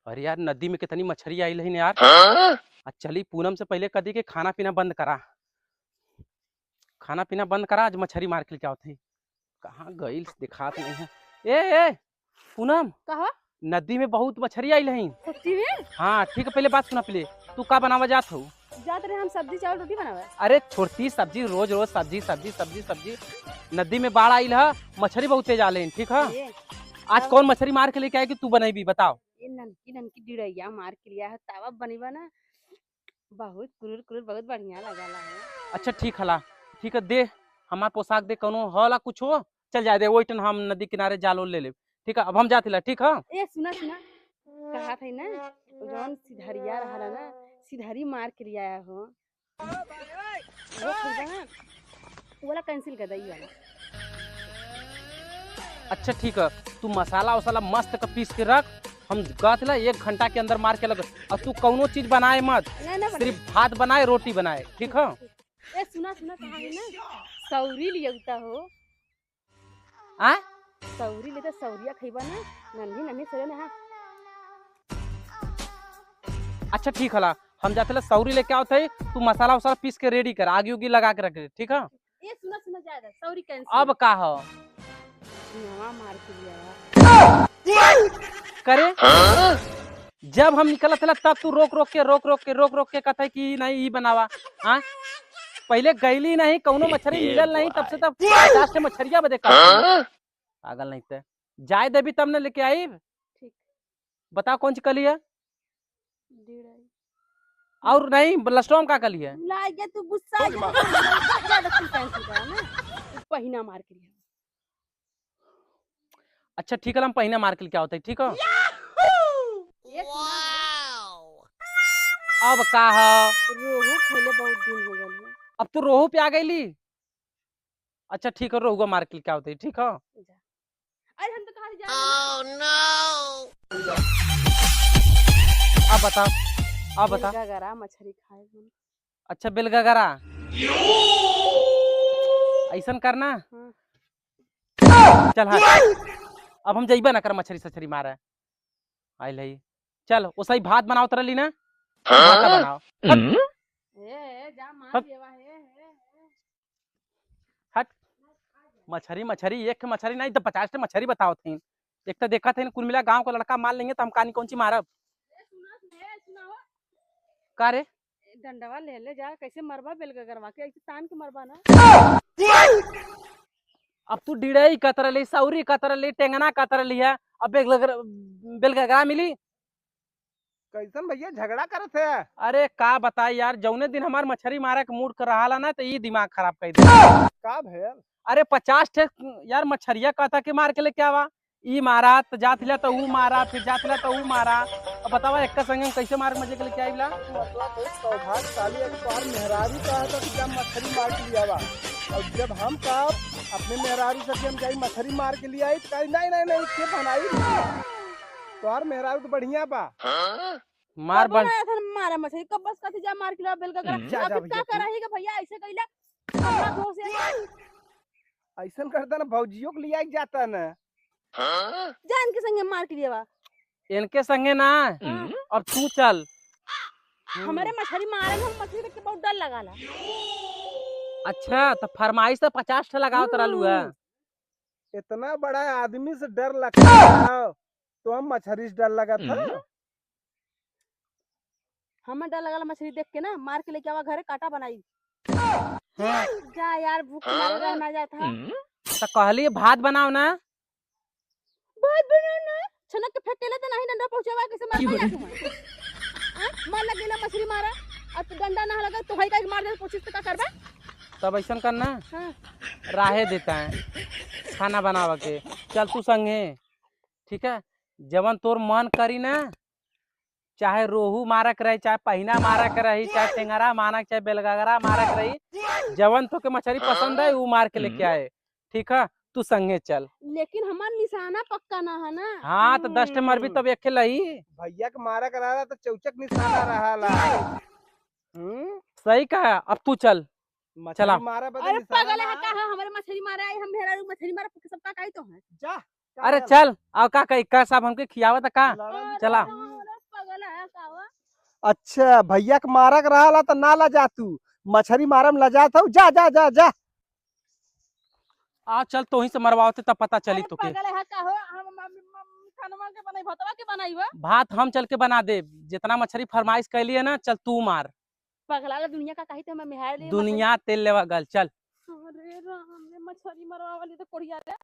अरे यार नदी में कितनी मछली आई है यार। आज चली पूनम से पहले कदी के खाना पीना बंद करा। खाना पीना बंद करा, आज मछली मार के क्या होती। कहाँ गई दिखात नहीं है। ए पूनम, कहा नदी में बहुत मछली आई है। सच्ची में हाँ ठीक है, पहले बात सुना। पहले तू का बनावा जात हो? जात रहे हम सब्जी चावल रोटी बनावे। अरे छोड़ती सब्जी, रोज रोज सब्जी सब्जी सब्जी सब्जी। नदी में बाढ़ आई है, मछली बहुत तेज आले ठीक है। ये आज कौन मछली मार के लेके आएगी तू बनाई बताओ। ये ननकी ननकी डिड़ैया मार के लिया है, तावा बनीबा ना बहुत कुरुर कुरुर बहुत बढ़िया लगाला है। अच्छा ठीक हला, ठीक है दे हमार पोशाक दे, कोनो होला कुछ हो चल जाए दे वही टन हम नदी किनारे जाल ले ले। ठीक है अब हम जाते ला ठीक है। ए सुना सुना कहा था ना वो जौन सिधरिया रहा ना, सिधरी मार के लिया हो वो खरीदा ना, वो वाला कैंसिल कर दई वाला। अच्छा ठीक है, तू मसाला वसाला मस्त का पीस के रख, हम कहते ला 1 घंटा के अंदर मार के लग। और तू कौनो चीज बनाए मत, ना ना सिर्फ भात बनाए रोटी बनाए ठीक है। ए सुना सुना कहा है ना सौरी लियौता हो। आ सौरी ले तो सौरिया खइबा ना, नन्ही नन्ही सरे ना। अच्छा ठीक हला, हम जाते ला सौरी लेके आओ थे, तू मसाला वसाला पीस के रेडी कर, आगी उगी लगा के रख दे ठीक है। ए सुना सुना ज्यादा सौरी कैंसिल अब का हो नवा मार के लिया करे। जब हम निकलत ला तब तू रोक रोक के कहता है कि नहीं ई बनावा। हाँ पहले गईली नहीं, कौनो मछली मिलल नहीं, तब से तब 50 मछलियां बदे पागल नहीं थे। जाए देवी तब ने लेके आई। ठीक बताओ कौन सी कली है डिड़ाई और नहीं लस्टोम का कली है। लागे तू गुस्सा आ गया ज्यादा तू कैंसिल करा ना, तू पहिना मार के लिया। अच्छा ठीक है, हम पहिना मार के क्या होता है ठीक है। ये अब का है, रोहू खेले बहुत दिन हो गए हैं। अब तू रोहू पे आ गईली। अच्छा ठीक है, रोहू मार के क्या होता है ठीक है। जा। अरे हम तो कहाँ जा अब बता, अब बता। गरा मछली खाए हम। अच्छा बेलगगरा ऐसा करना। हाँ। चल हाँ अब हम जइबा ना कर मछली सछरी मारे आइल है। चल उसा ही भात बनाओ तरली ना, भात बनाओ। ए जा मार हट। देवा है। हट मछली मछली एक मछली नहीं तो 50 मछली बताओ थे। एक तो देखा थे कुल मिला गांव को लड़का मार लेंगे तो हम कहानी कौन सी मारब। का रे डंडवा ले ले जा, कैसे मरबा बेलगगरवा के, ऐसे तान के मरबा ना। अब तू डिड़ई कतर ली, सौरी कतर ली, टेंगना कतर ली है, अब बेलगगरा मिली। कैसन भैया झगड़ा करत है? अरे का बताई यार, जौने दिन हमार मछली मारे के मूड कर रहा ना तो ये दिमाग खराब कर दे। का भैया? अरे 50 ठे यार मछरिया कहता के मार के ले क्या हुआ। ई मारा तो जात ला तो ऊ मारा, फिर जात ला तो ऊ मारा। अब बतावा एक का संग कैसे मार मजे के ले क्या आइला। मतलब एक सौभाग्यशाली एक बार मेहरारू कहा था कि जब मछली मार के लिया बा, और जब हम कहा अपने मेहरारू से कि हम जाई मछली मार के लिए आई तो कही नहीं नहीं नहीं के बनाई तो और मेहरारू तो बढ़िया बा। मार बन मारा मछली कब बस कथी जा मार के लिया बेलगगरा। जा अब भैया, क्या कराही का भैया, ऐसे कइला हमरा दोस्त है। ऐसा करता ना भौजियों को लिया जाता ना। जान के संगे मार के लिया। इनके संगे ना। अब तू चल। हमारे मछली मारे में हम मछली देख के बहुत डर लगाला। अच्छा तो फरमाइश तो 50 ठे लगाओ तरा लुआ। इतना बड़ा आदमी से डर लगता है तो हम मछली से डर लगा था। हमें डर लगाला मछली देख के ना, मार के लेके आवा घरे काटा बनाई। हाँ। जा यार भूख मारे रहना जाता। तो कहली भात बनाओ ना। बहुत बना ना छनक के फेंक के लेते नहीं, डंडा पहुंचावा कैसे मार के तुम। मार लगेला मछली मारा अब तो डंडा ना लगा तो भाई का मार दे, कोशिश तो का करबा। तब ऐसा करना, हां राहे देता है खाना बनावा के। चल तू संगे ठीक है। जवन तोर मन करी ना, चाहे रोहू मारक रही, चाहे पहिना मारक रही, चाहे टेंगरा मारक, चाहे बेलगगरा मारक रही, जवन तो के मछली पसंद है वो मार के लेके आए ठीक है। तू संगे चल। लेकिन हमार निशाना पक्का ना है ना। हाँ तो 10 ठे मरबी तब एक लही। भैया के मारा करा रहा तो चौचक निशाना रहा ला। सही कहा, अब तू चल। चला। मारा अरे पागल है का, हमारे मछली मारा है, हम भेड़ा मछली मारा सबका काई तो है। जा अरे चल आओ का कही का साहब हमके खियावत का। लड़न चला। अरे अच्छा भैया के मारक रहा तो ना ला जा तू, मछरी मारम ला जा था, जा जा जा जा। आ चल तो ही से मरवाते तब पता चली अरे तो के। पागल है का हो, हम खाना के बनाई भतवा के बनाई हो। भात हम चल के बना दे, जितना मछली फरमाइश कैली है ना, चल तू मार। पगला ला दुनिया का कही थे मैं मिहार लिए दुनिया तेल लेवा गल चल। अरे राम ने मछली मरवा वाली तो कोड़िया रे।